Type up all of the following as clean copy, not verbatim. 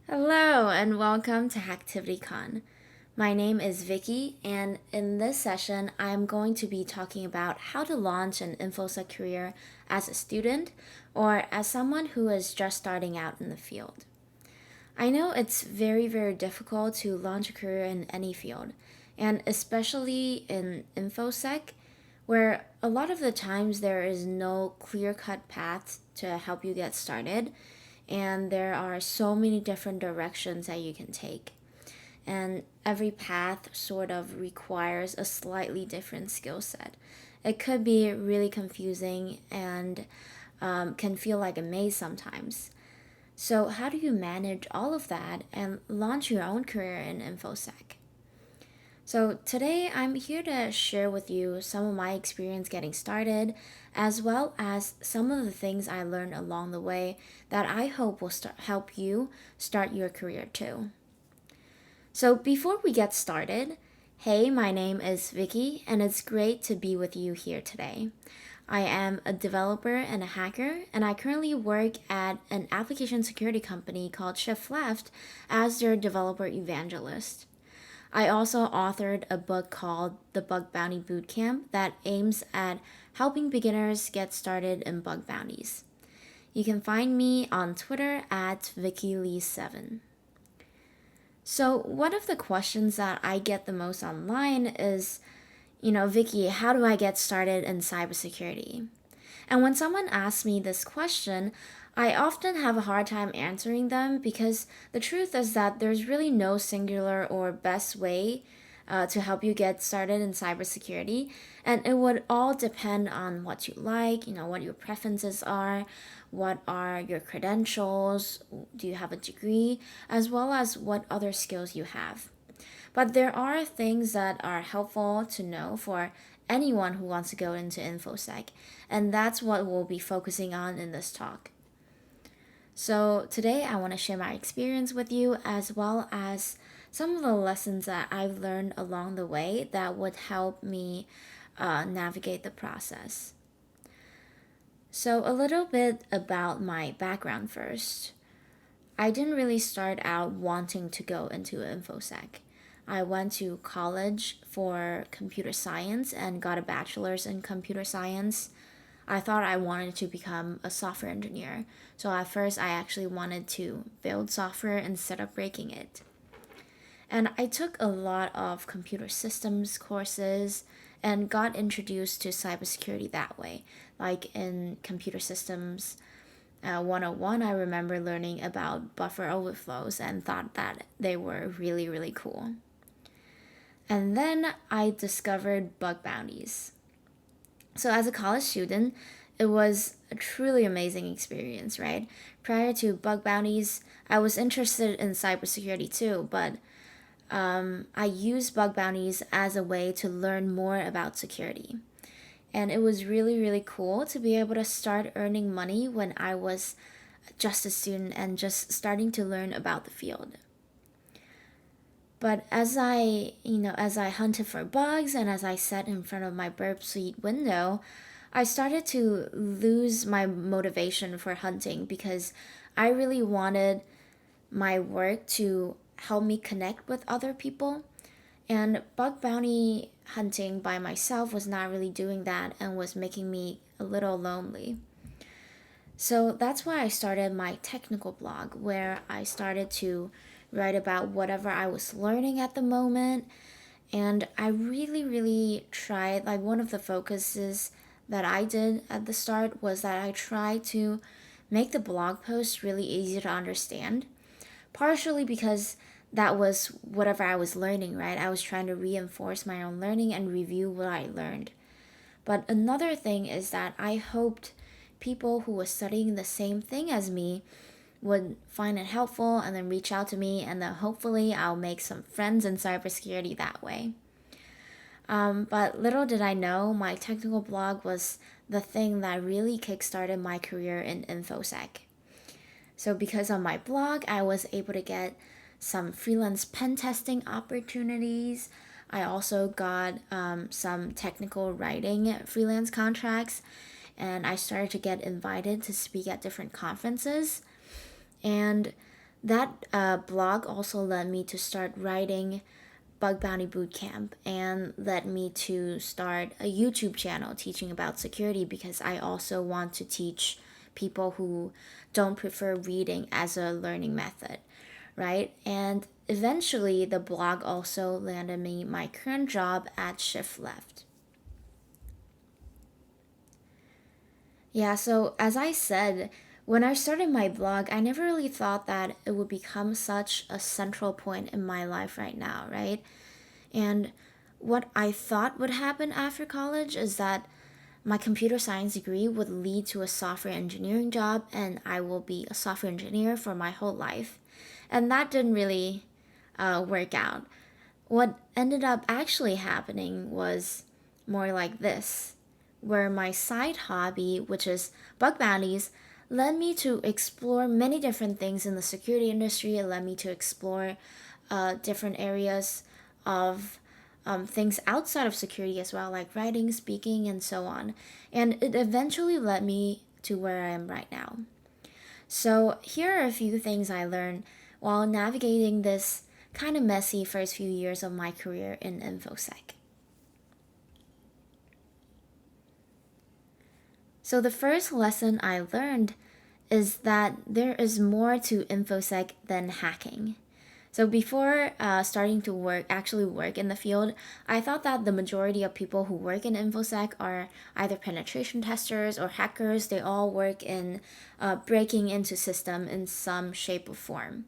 Hello and welcome to cktivityCon. My name is Vicky, and in this session, I'm going to be talking about how to launch an InfoSec career as a student or as someone who is just starting out in the field. I know it's very difficult to launch a career in any field, and especially in InfoSec, where a lot of the times there is no clear-cut path to help you get started, and there are so many different directions that you can take. And every path sort of requires a slightly different skill set. It could be really confusing and can feel like a maze sometimes. So, how do you manage all of that and launch your own career in InfoSec? So, today I'm here to share with you some of my experience getting started, as well as some of the things I learned along the way that I hope will help you start your career too. So, before we get started, hey, my name is Vicky, and it's great to be with you here today. I am a developer and a hacker, and I currently work at an application security company called Shift Left as their developer evangelist. I also authored a book called The Bug Bounty Bootcamp that aims at helping beginners get started in bug bounties. You can find me on Twitter at VickyLee7. So, one of the questions that I get the most online is, Vicky, how do I get started in cybersecurity? And when someone asks me this question, I often have a hard time answering them because the truth is that there's really no singular or best way to help you get started in cybersecurity. And it would all depend on what you like, what your preferences are, what are your credentials, do you have a degree, as well as what other skills you have. But there are things that are helpful to know for anyone who wants to go into InfoSec, and that's what we'll be focusing on in this talk. So today I want to share my experience with you as well as some of the lessons that I've learned along the way that would help me navigate the process. So a little bit about my background first. I didn't really start out wanting to go into InfoSec. I went to college for computer science and got a bachelor's in computer science. I thought I wanted to become a software engineer. So at first, I actually wanted to build software instead of breaking it. And I took a lot of computer systems courses and got introduced to cybersecurity that way. Like in computer systems 101, I remember learning about buffer overflows and thought that they were really cool. And then I discovered bug bounties. So as a college student, it was a truly amazing experience, right? Prior to bug bounties, I was interested in cybersecurity too, but I used bug bounties as a way to learn more about security. And it was really cool to be able to start earning money when I was just a student and just starting to learn about the field. But as I hunted for bugs and as I sat in front of my burp suite window, I started to lose my motivation for hunting because I really wanted my work to help me connect with other people. And bug bounty hunting by myself was not really doing that and was making me a little lonely. So that's why I started my technical blog, where I started to write about whatever I was learning at the moment. And I really tried, like, one of the focuses that I did at the start was that I tried to make the blog post really easy to understand, partially because that was whatever I was learning, right? I was trying to reinforce my own learning and review what I learned. But another thing is that I hoped people who were studying the same thing as me would find it helpful and then reach out to me, and then hopefully I'll make some friends in cybersecurity that way. But little did I know, my technical blog was the thing that really kickstarted my career in InfoSec. So because of my blog, I was able to get some freelance pen testing opportunities. I also got some technical writing freelance contracts, and I started to get invited to speak at different conferences. And that blog also led me to start writing Bug Bounty Bootcamp and led me to start a YouTube channel teaching about security, because I also want to teach people who don't prefer reading as a learning method, right? And eventually, the blog also landed me my current job at Shift Left. Yeah, so as I said, when I started my blog, I never really thought that it would become such a central point in my life right now, right? And what I thought would happen after college is that my computer science degree would lead to a software engineering job, and I will be a software engineer for my whole life. And that didn't really work out. What ended up actually happening was more like this, where my side hobby, which is bug bounties, led me to explore many different things in the security industry. It led me to explore different areas of things outside of security as well, like writing, speaking, and so on. And it eventually led me to where I am right now. So, here are a few things I learned while navigating this kind of messy first few years of my career in InfoSec. So, the first lesson I learned is that there is more to InfoSec than hacking. So before starting to actually work in the field, I thought that the majority of people who work in InfoSec are either penetration testers or hackers. They all work in breaking into system in some shape or form.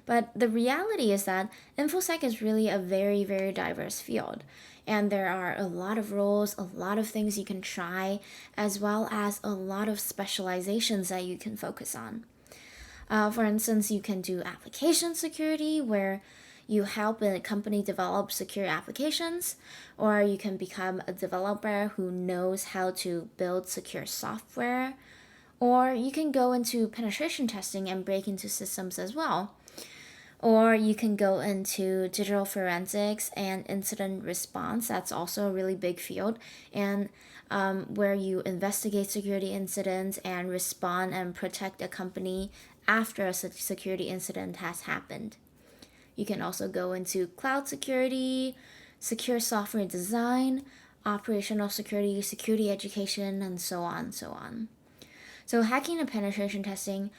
But the reality is that InfoSec is really a very, very diverse field. And there are a lot of roles, a lot of things you can try, as well as a lot of specializations that you can focus on. For instance, you can do application security, where you help a company develop secure applications, or you can become a developer who knows how to build secure software, or you can go into penetration testing and break into systems as well. Or you can go into digital forensics and incident response. That's also a really big field, and where you investigate security incidents and respond and protect a company after a security incident has happened. You can also go into cloud security, secure software design, operational security, security education, and so on and so on. So hacking and penetration testing,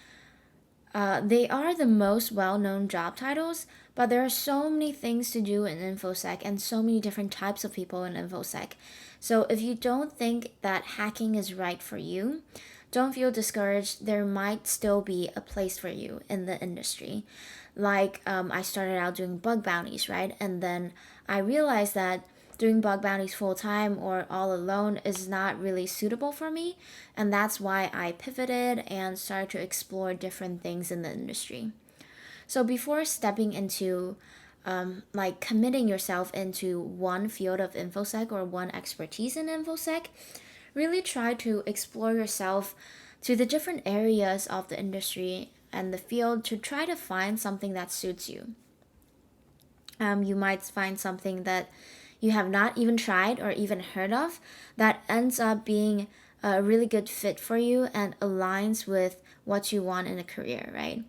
they are the most well-known job titles, but there are so many things to do in InfoSec and so many different types of people in InfoSec. So if you don't think that hacking is right for you, don't feel discouraged. There might still be a place for you in the industry. Like I started out doing bug bounties, right? And then I realized that doing bug bounties full time or all alone is not really suitable for me. And that's why I pivoted and started to explore different things in the industry. So before stepping into like committing yourself into one field of InfoSec or one expertise in InfoSec, really try to explore yourself to the different areas of the industry and the field to try to find something that suits you. You might find something that you have not even tried or even heard of that ends up being a really good fit for you and aligns with what you want in a career, right?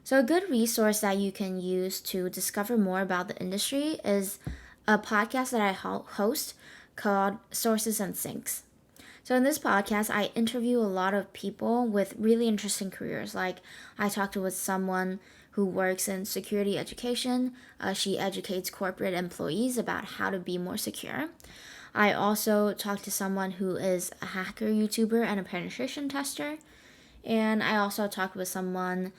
So a good resource that you can use to discover more about the industry is a podcast that I host called Sources and Sinks. So in this podcast, I interview a lot of people with really interesting careers. Like I talked with someone who works in security education. She educates corporate employees about how to be more secure. I also talked to someone who is a hacker YouTuber and a penetration tester. And I also talked with someone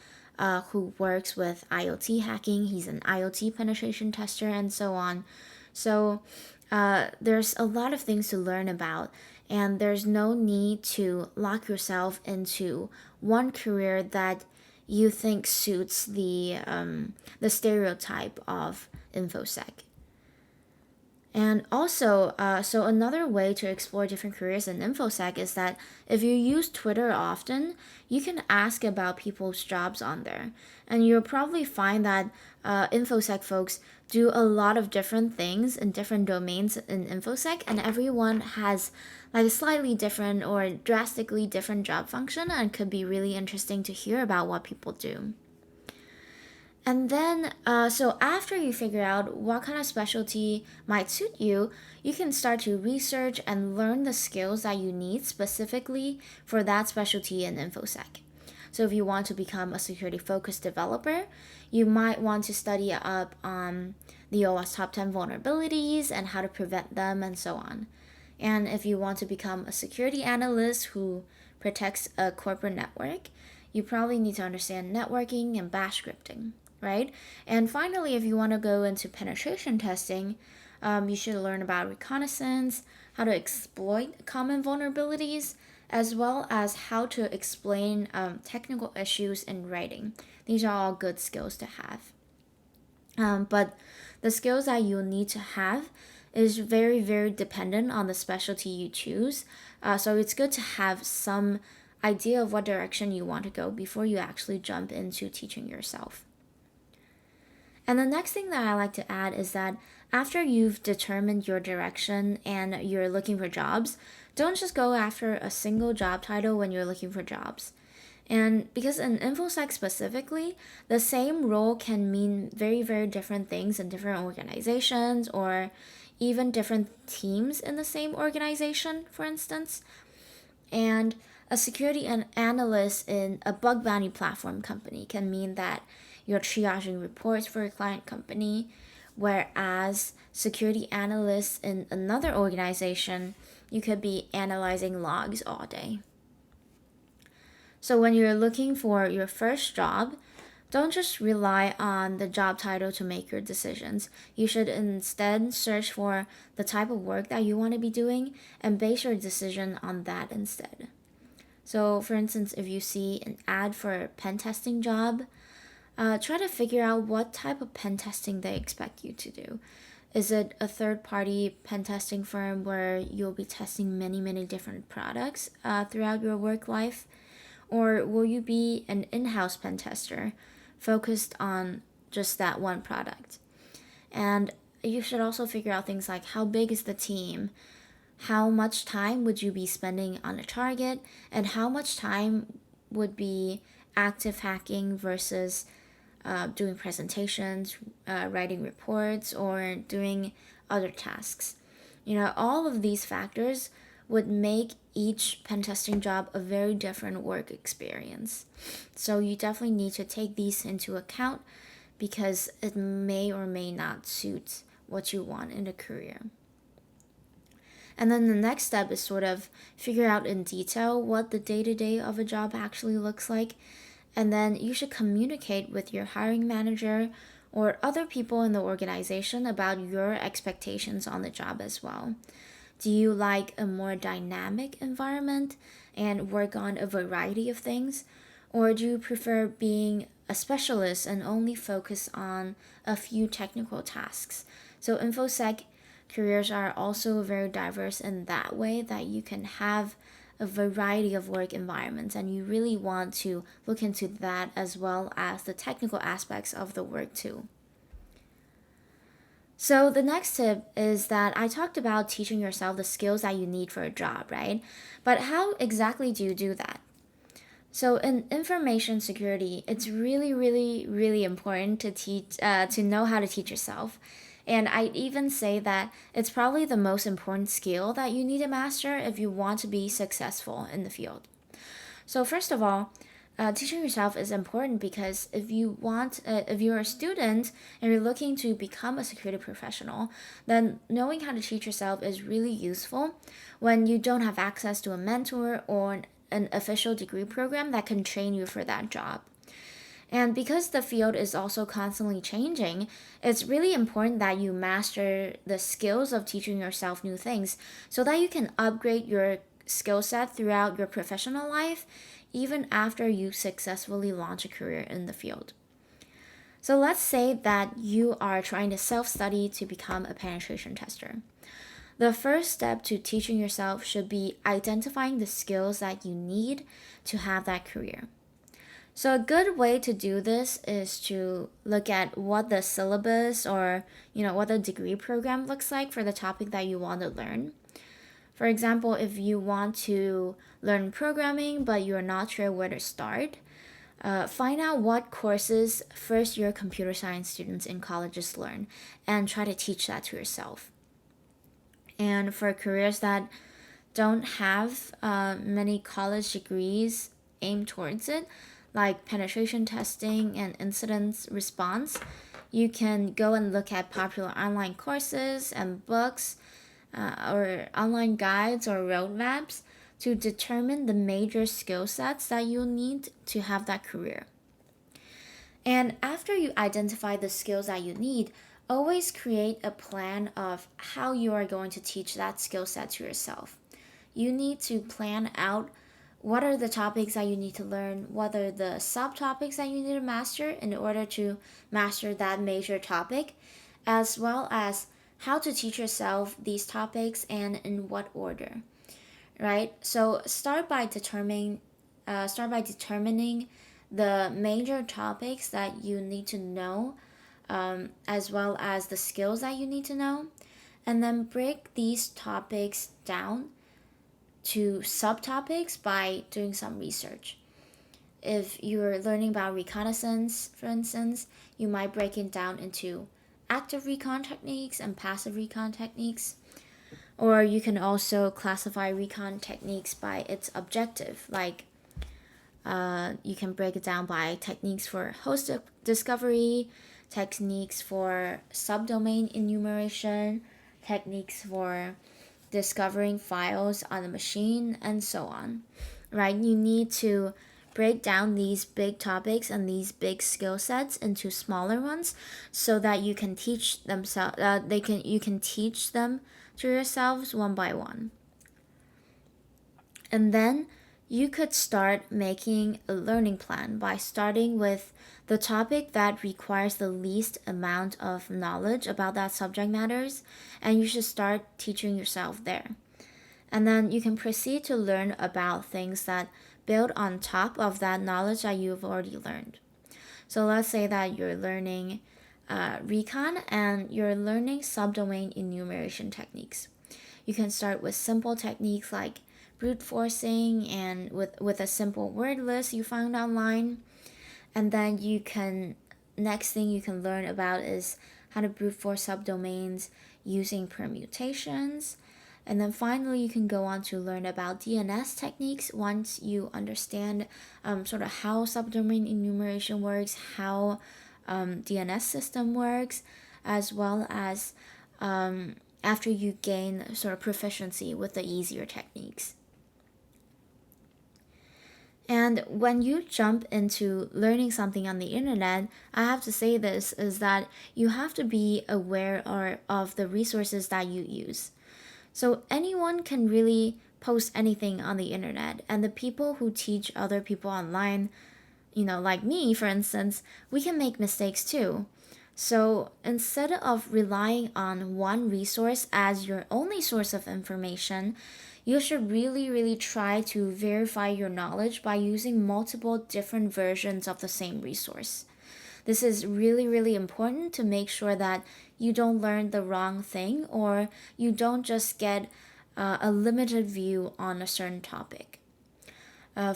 who works with IoT hacking. He's an IoT penetration tester and so on. So there's a lot of things to learn about, and there's no need to lock yourself into one career that you think suits the stereotype of InfoSec. And also, so another way to explore different careers in InfoSec is that if you use Twitter often, you can ask about people's jobs on there. And you'll probably find that InfoSec folks do a lot of different things in different domains in InfoSec, and everyone has like a slightly different or drastically different job function, and could be really interesting to hear about what people do. And then, so after you figure out what kind of specialty might suit you, you can start to research and learn the skills that you need specifically for that specialty in InfoSec. So if you want to become a security-focused developer, you might want to study up on the OWASP top 10 vulnerabilities and how to prevent them and so on. And if you want to become a security analyst who protects a corporate network, you probably need to understand networking and bash scripting, right? And finally, if you want to go into penetration testing, you should learn about reconnaissance, how to exploit common vulnerabilities, as well as how to explain technical issues in writing. These are all good skills to have. But the skills that you'll need to have is very, very dependent on the specialty you choose. So it's good to have some idea of what direction you want to go before you actually jump into teaching yourself. And the next thing that I like to add is that after you've determined your direction and you're looking for jobs, don't just go after a single job title when you're looking for jobs. And because in InfoSec specifically, the same role can mean very, very different things in different organizations or even different teams in the same organization, for instance. And a security analyst in a bug bounty platform company can mean that you're triaging reports for a client company, whereas security analysts in another organization, you could be analyzing logs all day. So when you're looking for your first job, don't just rely on the job title to make your decisions. You should instead search for the type of work that you want to be doing and base your decision on that instead. So for instance, if you see an ad for a pen testing job, try to figure out what type of pen testing they expect you to do. Is it a third-party pen testing firm where you'll be testing many, many different products throughout your work life? Or will you be an in-house pen tester focused on just that one product? And you should also figure out things like how big is the team? How much time would you be spending on a target? And how much time would be active hacking versus doing presentations, writing reports, or doing other tasks? All of these factors would make each pen testing job a very different work experience. So you definitely need to take these into account because it may or may not suit what you want in a career. And then the next step is sort of figure out in detail what the day-to-day of a job actually looks like. And then you should communicate with your hiring manager or other people in the organization about your expectations on the job as well. Do you like a more dynamic environment and work on a variety of things? Or do you prefer being a specialist and only focus on a few technical tasks? So InfoSec careers are also very diverse in that way that you can have a variety of work environments, and you really want to look into that as well as the technical aspects of the work too. So the next tip is that I talked about teaching yourself the skills that you need for a job, right? But how exactly do you do that? So in information security, it's really, really, really important to know how to teach yourself. And I'd even say that it's probably the most important skill that you need to master if you want to be successful in the field. So first of all, teaching yourself is important because if you're a student and you're looking to become a security professional, then knowing how to teach yourself is really useful when you don't have access to a mentor or an official degree program that can train you for that job. And because the field is also constantly changing, it's really important that you master the skills of teaching yourself new things so that you can upgrade your skill set throughout your professional life, even after you successfully launch a career in the field. So let's say that you are trying to self-study to become a penetration tester. The first step to teaching yourself should be identifying the skills that you need to have that career. So a good way to do this is to look at what the syllabus or what the degree program looks like for the topic that you want to learn. For example, if you want to learn programming but you're not sure where to start, Find out what courses first-year computer science students in colleges learn and try to teach that to yourself. And for careers that don't have many college degrees aimed towards it, like penetration testing and incident response, you can go and look at popular online courses and books or online guides or roadmaps to determine the major skill sets that you'll need to have that career. And after you identify the skills that you need, always create a plan of how you are going to teach that skill set to yourself. You need to plan out what are the topics that you need to learn, what are the subtopics that you need to master in order to master that major topic, as well as how to teach yourself these topics and in what order, right? So start by determining the major topics that you need to know, as well as the skills that you need to know, and then break these topics down to subtopics by doing some research. If you're learning about reconnaissance, for instance, you might break it down into active recon techniques and passive recon techniques. Or you can also classify recon techniques by its objective, like you can break it down by techniques for host discovery, techniques for subdomain enumeration, techniques for discovering files on the machine, and so on, right? You need to break down these big topics and these big skill sets into smaller ones so that you can teach you can teach them to yourselves one by one. And then you could start making a learning plan by starting with the topic that requires the least amount of knowledge about that subject matters, and you should start teaching yourself there. And then you can proceed to learn about things that build on top of that knowledge that you've already learned. So let's say that you're learning recon and you're learning subdomain enumeration techniques. You can start with simple techniques like brute forcing and with a simple word list you found online. And then next thing you can learn about is how to brute force subdomains using permutations. And then finally, you can go on to learn about DNS techniques once you understand sort of how subdomain enumeration works, how DNS system works, as well as after you gain sort of proficiency with the easier techniques. And when you jump into learning something on the internet, I have to say this is that you have to be aware of the resources that you use. So anyone can really post anything on the internet, and the people who teach other people online, like me, for instance, we can make mistakes too. So instead of relying on one resource as your only source of information, you should really, really try to verify your knowledge by using multiple different versions of the same resource. This is really, really important to make sure that you don't learn the wrong thing or you don't just get a limited view on a certain topic.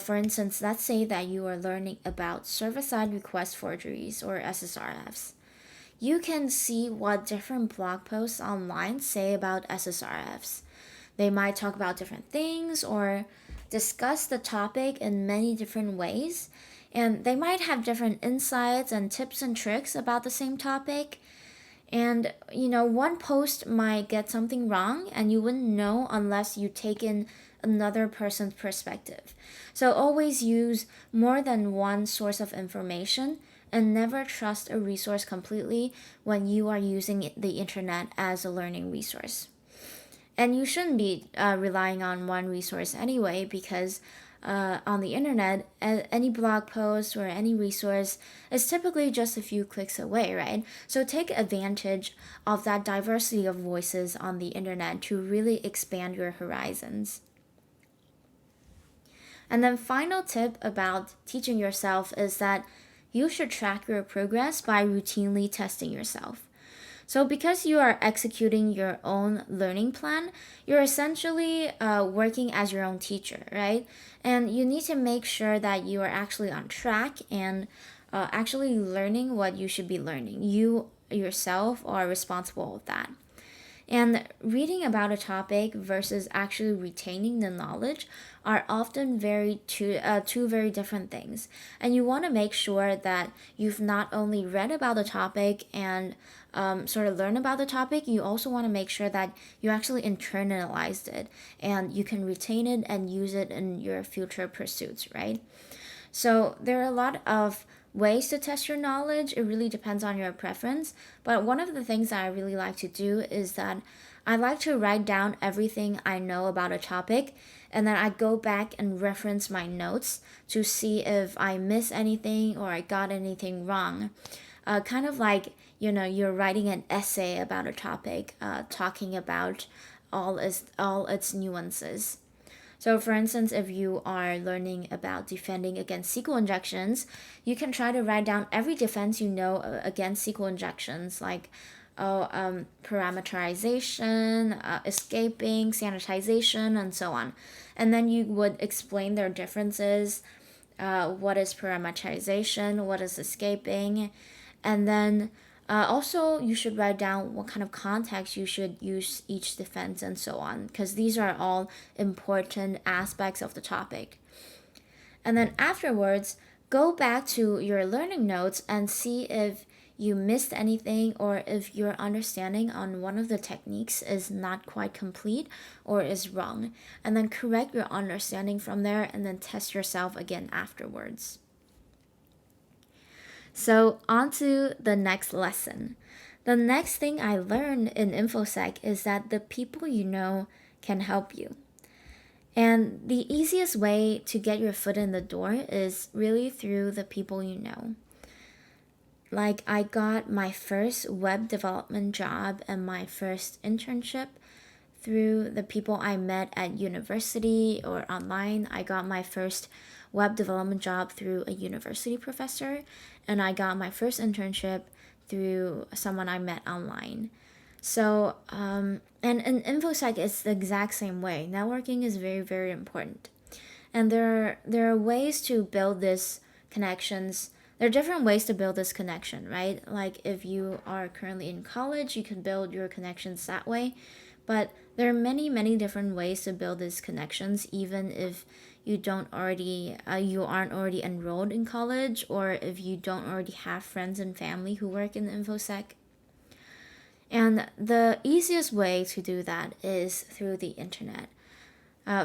For instance, let's say that you are learning about server-side request forgeries or SSRFs. You can see what different blog posts online say about SSRFs. They might talk about different things or discuss the topic in many different ways, and they might have different insights and tips and tricks about the same topic. And, one post might get something wrong and you wouldn't know unless you take in another person's perspective. So always use more than one source of information and never trust a resource completely when you are using the internet as a learning resource. And you shouldn't be relying on one resource anyway, because on the internet, any blog post or any resource is typically just a few clicks away, right? So take advantage of that diversity of voices on the internet to really expand your horizons. And then final tip about teaching yourself is that you should track your progress by routinely testing yourself. So because you are executing your own learning plan, you're essentially working as your own teacher, right? And you need to make sure that you are actually on track and actually learning what you should be learning. You yourself are responsible with that. And reading about a topic versus actually retaining the knowledge are often two very different things. And you want to make sure that you've not only read about the topic and sort of learn about the topic, you also want to make sure that you actually internalized it and you can retain it and use it in your future pursuits, right? So there are a lot of ways to test your knowledge. It really depends on your preference. But one of the things that I really like to do is that I like to write down everything I know about a topic, and then I go back and reference my notes to see if I miss anything or I got anything wrong. Kind of like, you're writing an essay about a topic, talking about all its nuances. So for instance, if you are learning about defending against SQL injections, you can try to write down every defense you know against SQL injections, like parameterization, escaping, sanitization, and so on. And then you would explain their differences. What is parameterization? What is escaping? And then also, you should write down what kind of context you should use each defense and so on, because these are all important aspects of the topic. And then afterwards, go back to your learning notes and see if you missed anything or if your understanding on one of the techniques is not quite complete or is wrong. And then correct your understanding from there and then test yourself again afterwards. So, on to the next lesson. The next thing I learned in InfoSec is that the people you know can help you. And the easiest way to get your foot in the door is really through the people you know. Like, I got my first web development job and my first internship through the people I met at university or online. I got my first web development job through a university professor, and I got my first internship through someone I met online. So, and in InfoSec, it's the exact same way. Networking is very, very important. And there are ways to build these connections. There are different ways to build this connection, right? Like if you are currently in college, you can build your connections that way. But there are many, many different ways to build these connections, even if you aren't already enrolled in college, or if you don't already have friends and family who work in InfoSec. And the easiest way to do that is through the internet.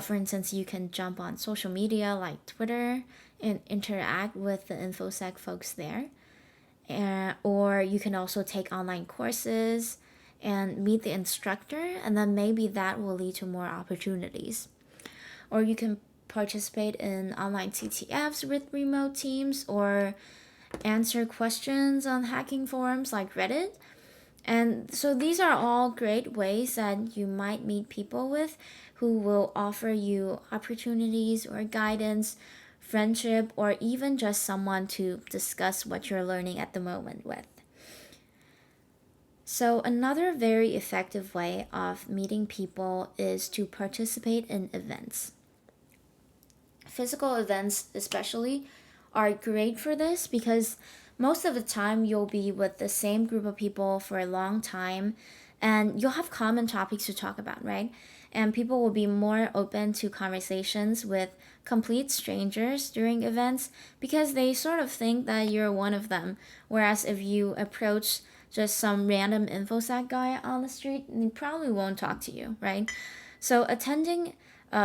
For instance, you can jump on social media like Twitter and interact with the InfoSec folks there. Or you can also take online courses and meet the instructor, and then maybe that will lead to more opportunities. Or you can participate in online CTFs with remote teams, or answer questions on hacking forums like Reddit. And so these are all great ways that you might meet people with who will offer you opportunities or guidance, friendship, or even just someone to discuss what you're learning at the moment with. So another very effective way of meeting people is to participate in events. Physical events especially are great for this because most of the time you'll be with the same group of people for a long time and you'll have common topics to talk about, right? And people will be more open to conversations with complete strangers during events because they sort of think that you're one of them. Whereas if you approach just some random InfoSec guy on the street, he probably won't talk to you, right? So attending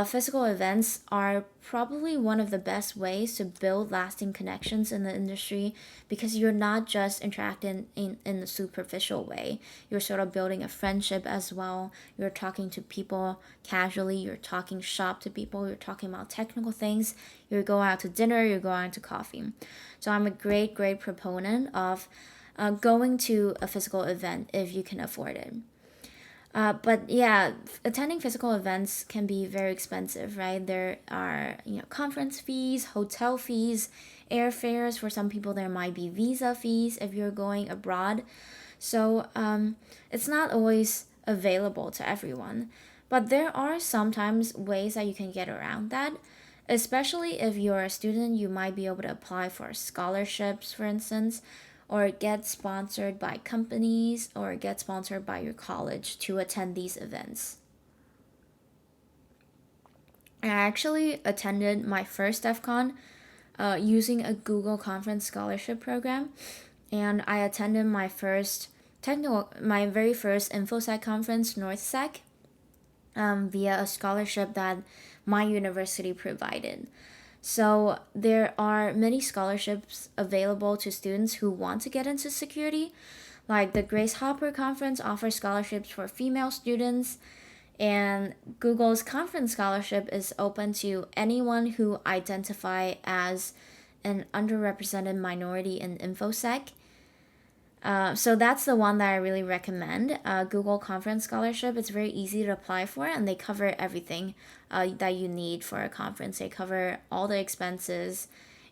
physical events are probably one of the best ways to build lasting connections in the industry because you're not just interacting in a superficial way. You're sort of building a friendship as well. You're talking to people casually. You're talking shop to people. You're talking about technical things. You're going out to dinner. You're going out to coffee. So I'm a great proponent of going to a physical event if you can afford it. But yeah, attending physical events can be very expensive, right? There are, conference fees, hotel fees, airfares. For some people, there might be visa fees if you're going abroad. So it's not always available to everyone. But there are sometimes ways that you can get around that. Especially if you're a student, you might be able to apply for scholarships, for instance, or get sponsored by companies or get sponsored by your college to attend these events. I actually attended my first DEF CON using a Google Conference scholarship program, and I attended my very first InfoSec conference, NorthSec, via a scholarship that my university provided. So there are many scholarships available to students who want to get into security. Like the Grace Hopper Conference offers scholarships for female students, and Google's conference scholarship is open to anyone who identify as an underrepresented minority in InfoSec. So that's the one that I really recommend. Google Conference Scholarship. It's very easy to apply for, and they cover everything that you need for a conference. They cover all the expenses,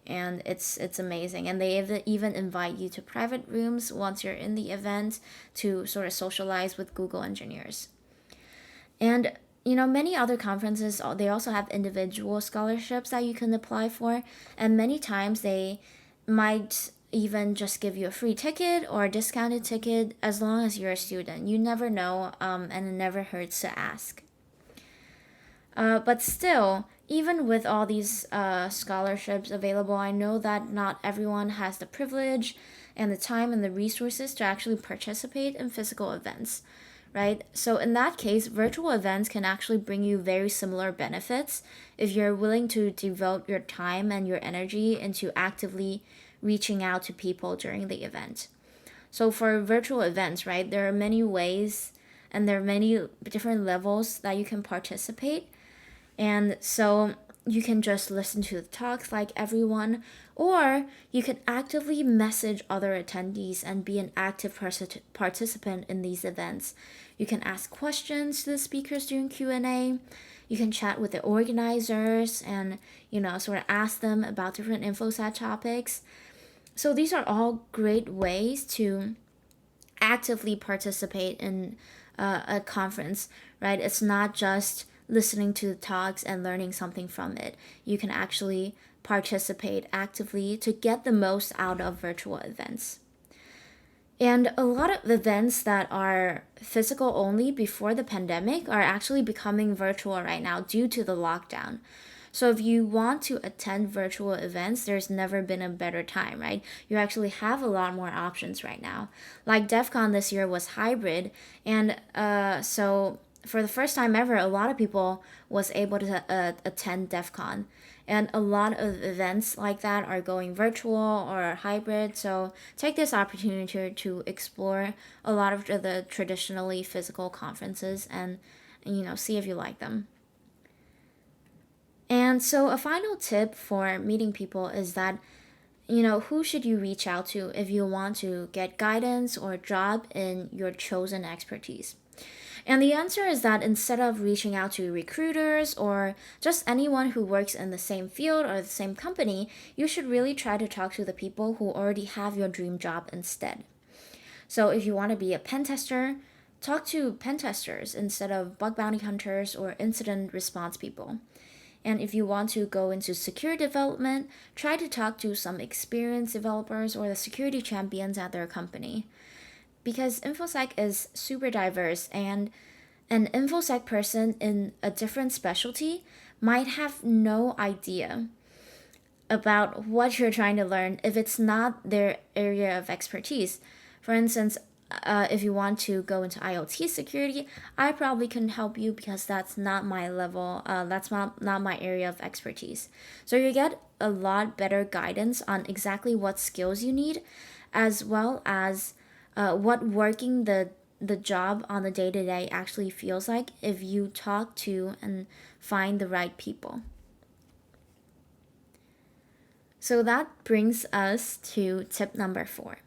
and it's amazing. And they even invite you to private rooms once you're in the event to sort of socialize with Google engineers. And many other conferences, they also have individual scholarships that you can apply for, and many times they might even just give you a free ticket or a discounted ticket as long as you're a student. You never know, and it never hurts to ask. But still, even with all these scholarships available, I know that not everyone has the privilege and the time and the resources to actually participate in physical events, right? So in that case, virtual events can actually bring you very similar benefits if you're willing to devote your time and your energy into actively reaching out to people during the event. So for virtual events, right, there are many ways and there are many different levels that you can participate. And so you can just listen to the talks like everyone, or you can actively message other attendees and be an active participant in these events. You can ask questions to the speakers during Q&A. You can chat with the organizers and, sort of ask them about different InfoSec topics. So these are all great ways to actively participate in a conference, right? It's not just listening to the talks and learning something from it. You can actually participate actively to get the most out of virtual events. And a lot of events that are physical only before the pandemic are actually becoming virtual right now due to the lockdown. So if you want to attend virtual events, there's never been a better time, right? You actually have a lot more options right now. Like DEF CON this year was hybrid, and so for the first time ever, a lot of people was able to attend DEF CON. And a lot of events like that are going virtual or hybrid. So take this opportunity to explore a lot of the traditionally physical conferences and see if you like them. And so a final tip for meeting people is that, who should you reach out to if you want to get guidance or a job in your chosen expertise? And the answer is that instead of reaching out to recruiters or just anyone who works in the same field or the same company, you should really try to talk to the people who already have your dream job instead. So if you want to be a pen tester, talk to pen testers instead of bug bounty hunters or incident response people. And if you want to go into security development, try to talk to some experienced developers or the security champions at their company. Because InfoSec is super diverse, and an InfoSec person in a different specialty might have no idea about what you're trying to learn if it's not their area of expertise. For instance, if you want to go into IoT security, I probably couldn't help you because that's not my level, that's not my area of expertise. So you get a lot better guidance on exactly what skills you need, as well as what working the job on the day-to-day actually feels like if you talk to and find the right people. So that brings us to tip number 4.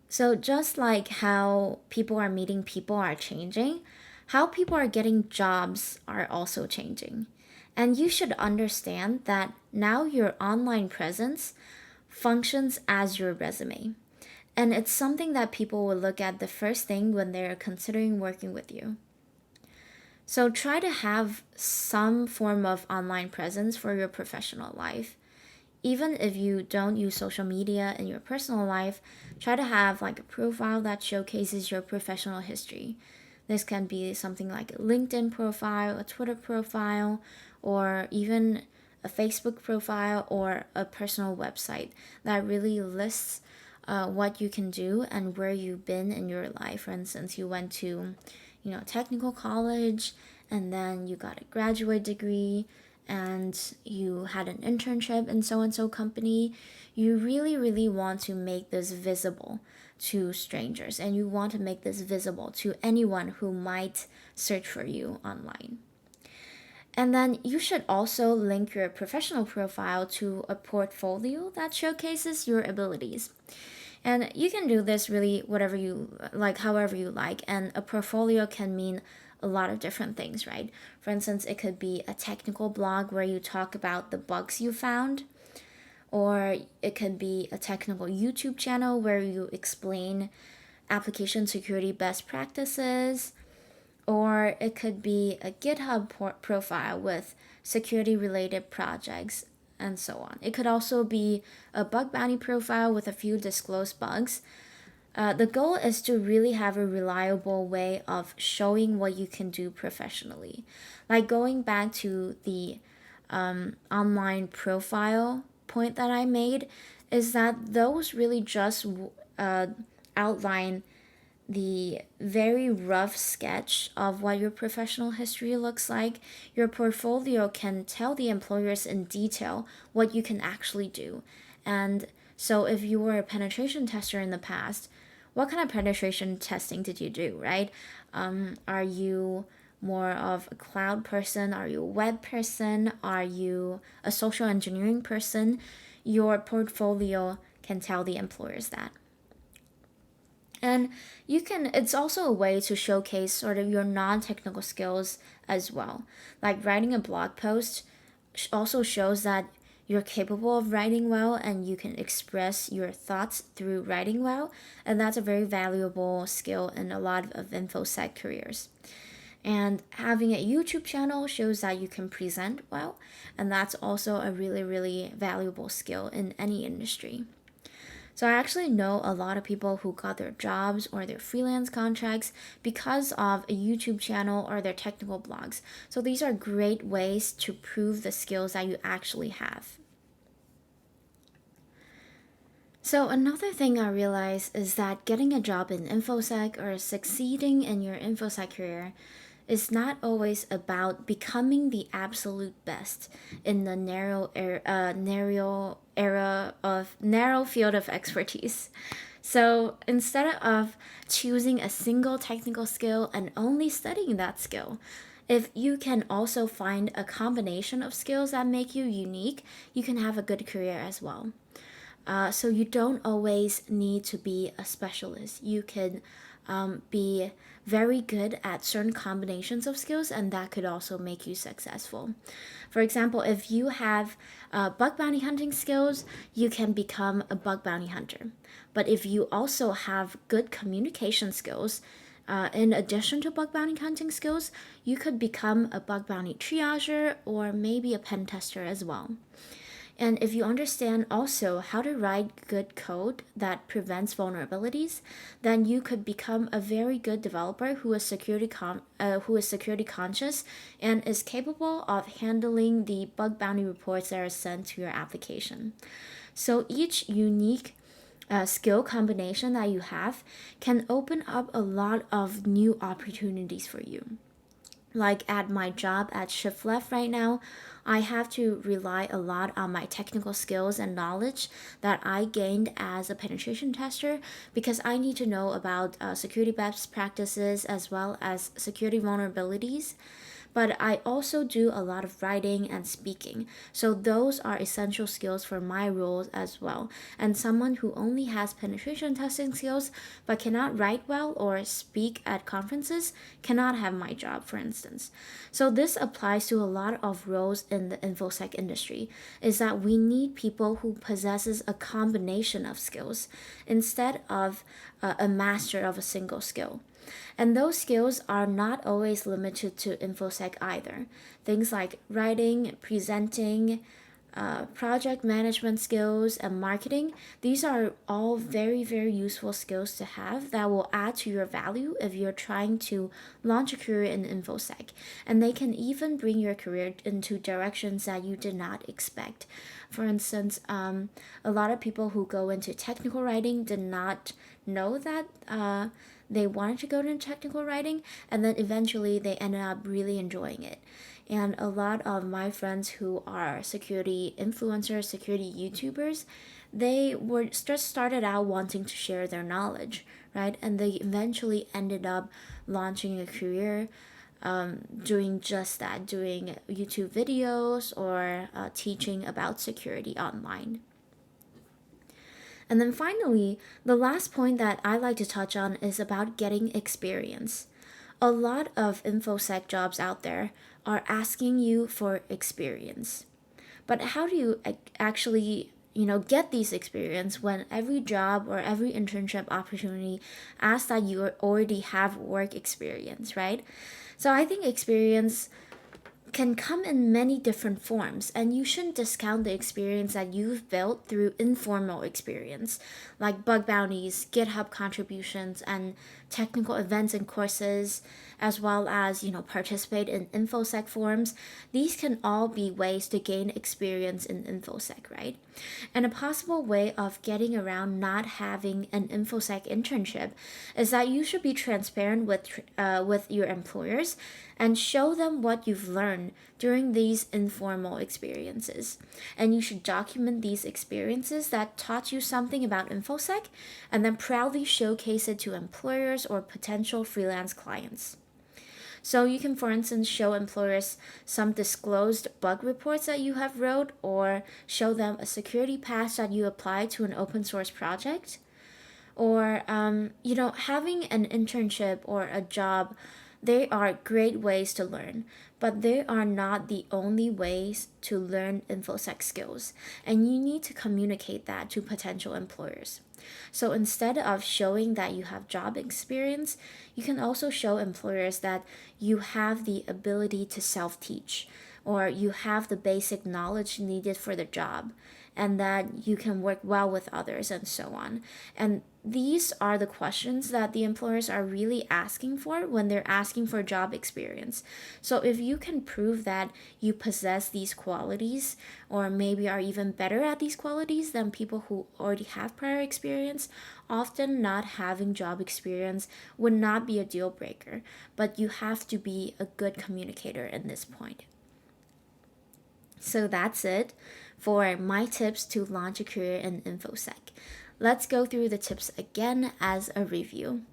So just like how people are meeting people are changing, how people are getting jobs are also changing. And you should understand that now your online presence functions as your resume. And it's something that people will look at the first thing when they're considering working with you. So try to have some form of online presence for your professional life. Even if you don't use social media in your personal life, try to have like a profile that showcases your professional history. This can be something like a LinkedIn profile, a Twitter profile, or even a Facebook profile or a personal website that really lists what you can do and where you've been in your life. For instance, you went to, technical college, and then you got a graduate degree, and you had an internship in so and so company. You really, really want to make this visible to strangers, and you want to make this visible to anyone who might search for you online. And then you should also link your professional profile to a portfolio that showcases your abilities. And you can do this really whatever you like, however you like. And a portfolio can mean a lot of different things, right? For instance, it could be a technical blog where you talk about the bugs you found, or it could be a technical YouTube channel where you explain application security best practices, or it could be a GitHub profile with security related projects and so on. It could also be a bug bounty profile with a few disclosed bugs. The goal is to really have a reliable way of showing what you can do professionally. Like going back to the online profile point that I made, is that those really just outline the very rough sketch of what your professional history looks like. Your portfolio can tell the employers in detail what you can actually do. And so if you were a penetration tester in the past, what kind of penetration testing did you do, right? Are you more of a cloud person? Are you a web person? Are you a social engineering person? Your portfolio can tell the employers that. And it's also a way to showcase sort of your non-technical skills as well. Like writing a blog post also shows that you're capable of writing well and you can express your thoughts through writing well. And that's a very valuable skill in a lot of InfoSec careers. And having a YouTube channel shows that you can present well. And that's also a really, really valuable skill in any industry. So I actually know a lot of people who got their jobs or their freelance contracts because of a YouTube channel or their technical blogs. So these are great ways to prove the skills that you actually have. So another thing I realized is that getting a job in InfoSec or succeeding in your InfoSec career is not always about becoming the absolute best in the narrow field of expertise. So instead of choosing a single technical skill and only studying that skill, if you can also find a combination of skills that make you unique, you can have a good career as well. So you don't always need to be a specialist. You can be very good at certain combinations of skills, and that could also make you successful. For example, if you have bug bounty hunting skills, you can become a bug bounty hunter. But if you also have good communication skills, in addition to bug bounty hunting skills, you could become a bug bounty triager or maybe a pen tester as well. And if you understand also how to write good code that prevents vulnerabilities, then you could become a very good developer who is security conscious and is capable of handling the bug bounty reports that are sent to your application. So each unique skill combination that you have can open up a lot of new opportunities for you. Like at my job at Shift Left right now, I have to rely a lot on my technical skills and knowledge that I gained as a penetration tester because I need to know about security best practices as well as security vulnerabilities. but I also do a lot of writing and speaking. So those are essential skills for my roles as well. And someone who only has penetration testing skills but cannot write well or speak at conferences cannot have my job, for instance. So this applies to a lot of roles in the InfoSec industry, is that we need people who possesses a combination of skills instead of a master of a single skill. And those skills are not always limited to InfoSec either. Things like writing, presenting, project management skills, and marketing, these are all very, very useful skills to have that will add to your value if you're trying to launch a career in InfoSec. And they can even bring your career into directions that you did not expect. For instance, a lot of people who go into technical writing did not know that they wanted to go into technical writing, and then eventually they ended up really enjoying it. And a lot of my friends who are security influencers, security YouTubers, they were just started out wanting to share their knowledge, right? And they eventually ended up launching a career doing just that, doing YouTube videos or teaching about security online. And then finally, the last point that I like to touch on is about getting experience. A lot of InfoSec jobs out there are asking you for experience. But how do you actually, get these experience when every job or every internship opportunity asks that you already have work experience, right? So I think experience can come in many different forms, and you shouldn't discount the experience that you've built through informal experience, like bug bounties, GitHub contributions, and technical events and courses, as well as, participate in InfoSec forums. These can all be ways to gain experience in InfoSec, right? And a possible way of getting around not having an InfoSec internship is that you should be transparent with your employers and show them what you've learned during these informal experiences. And you should document these experiences that taught you something about InfoSec and then proudly showcase it to employers or potential freelance clients. So you can, for instance, show employers some disclosed bug reports that you have wrote, or show them a security patch that you applied to an open source project. Or, having an internship or a job, they are great ways to learn, but they are not the only ways to learn InfoSec skills, and you need to communicate that to potential employers. So instead of showing that you have job experience, you can also show employers that you have the ability to self-teach, or you have the basic knowledge needed for the job, and that you can work well with others, and so on. And these are the questions that the employers are really asking for when they're asking for job experience. So if you can prove that you possess these qualities, or maybe are even better at these qualities than people who already have prior experience, often not having job experience would not be a deal breaker, but you have to be a good communicator in this point. So that's it for my tips to launch a career in InfoSec. Let's go through the tips again as a review.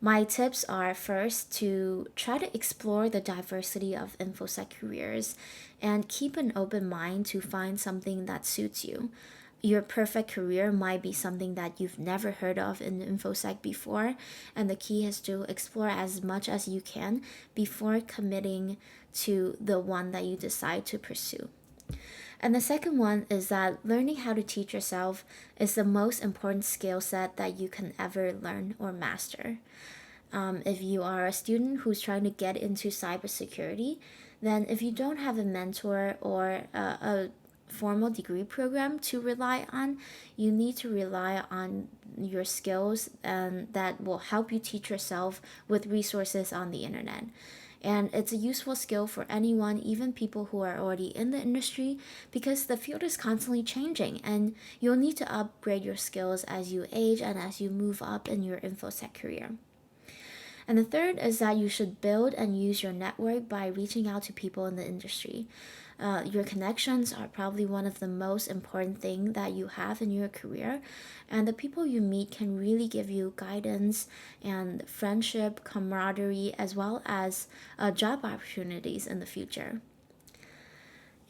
My tips are, first, to try to explore the diversity of InfoSec careers and keep an open mind to find something that suits you. Your perfect career might be something that you've never heard of in InfoSec before, and the key is to explore as much as you can before committing to the one that you decide to pursue. And the second one is that learning how to teach yourself is the most important skill set that you can ever learn or master. If you are a student who's trying to get into cybersecurity, then if you don't have a mentor or a formal degree program to rely on, you need to rely on your skills, and that will help you teach yourself with resources on the internet. And it's a useful skill for anyone, even people who are already in the industry, because the field is constantly changing and you'll need to upgrade your skills as you age and as you move up in your InfoSec career. And the third is that you should build and use your network by reaching out to people in the industry. Your connections are probably one of the most important thing that you have in your career, and the people you meet can really give you guidance and friendship, camaraderie, as well as job opportunities in the future.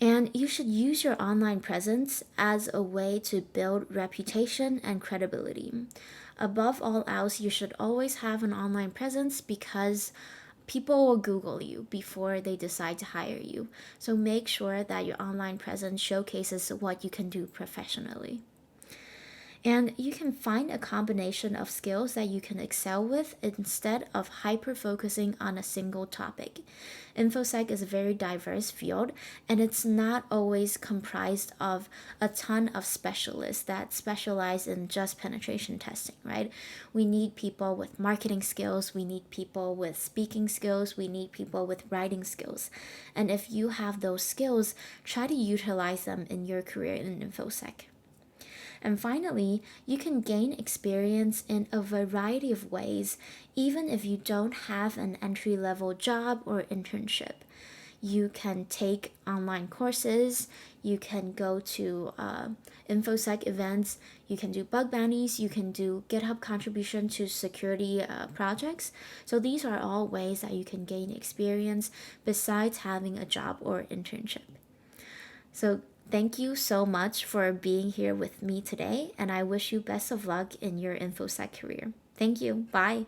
And you should use your online presence as a way to build reputation and credibility. Above all else, you should always have an online presence because people will Google you before they decide to hire you. So make sure that your online presence showcases what you can do professionally. And you can find a combination of skills that you can excel with instead of hyper focusing on a single topic. InfoSec is a very diverse field, and it's not always comprised of a ton of specialists that specialize in just penetration testing, right? We need people with marketing skills, we need people with speaking skills, we need people with writing skills. And if you have those skills, try to utilize them in your career in InfoSec. And finally, you can gain experience in a variety of ways, even if you don't have an entry level job or internship. You can take online courses, you can go to InfoSec events, you can do bug bounties, you can do GitHub contribution to security projects. So these are all ways that you can gain experience besides having a job or internship. So thank you so much for being here with me today, and I wish you best of luck in your InfoSec career. Thank you. Bye.